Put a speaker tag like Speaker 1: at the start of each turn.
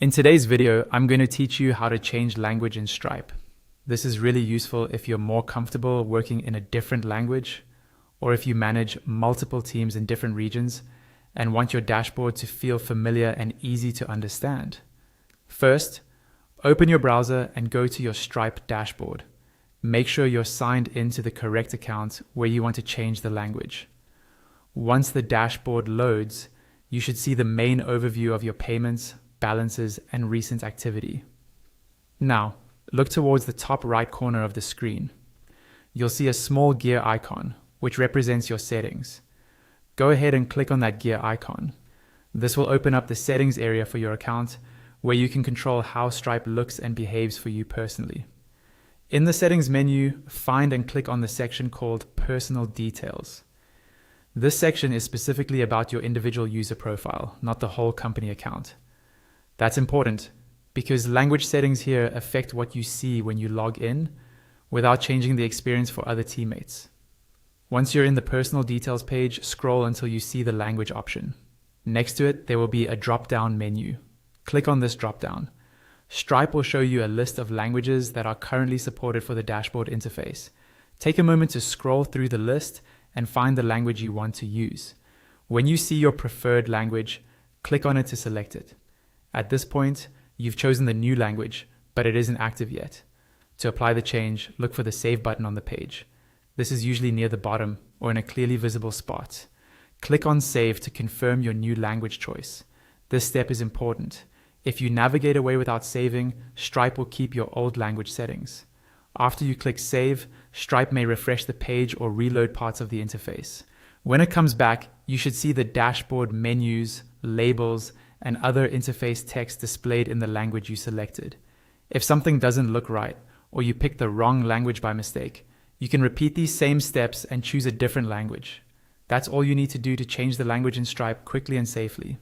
Speaker 1: In today's video, I'm going to teach you how to change language in Stripe. This is really useful if you're more comfortable working in a different language, or if you manage multiple teams in different regions and want your dashboard to feel familiar and easy to understand. First, open your browser and go to your Stripe dashboard. Make sure you're signed into the correct account where you want to change the language. Once the dashboard loads, you should see the main overview of your payments, balances, and recent activity. Now, look towards the top right corner of the screen. You'll see a small gear icon, which represents your settings. Go ahead and click on that gear icon. This will open up the settings area for your account, where you can control how Stripe looks and behaves for you personally. In the settings menu, find and click on the section called Personal Details. This section is specifically about your individual user profile, not the whole company account. That's important because language settings here affect what you see when you log in without changing the experience for other teammates. Once you're in the personal details page, scroll until you see the language option. Next to it, there will be a drop-down menu. Click on this drop-down. Stripe will show you a list of languages that are currently supported for the dashboard interface. Take a moment to scroll through the list and find the language you want to use. When you see your preferred language, click on it to select it. At this point, you've chosen the new language, but it isn't active yet. To apply the change, look for the Save button on the page. This is usually near the bottom or in a clearly visible spot. Click on Save to confirm your new language choice. This step is important. If you navigate away without saving, Stripe will keep your old language settings. After you click Save, Stripe may refresh the page or reload parts of the interface. When it comes back, you should see the dashboard menus, labels, and other interface text displayed in the language you selected. If something doesn't look right, or you picked the wrong language by mistake, you can repeat these same steps and choose a different language. That's all you need to do to change the language in Stripe quickly and safely.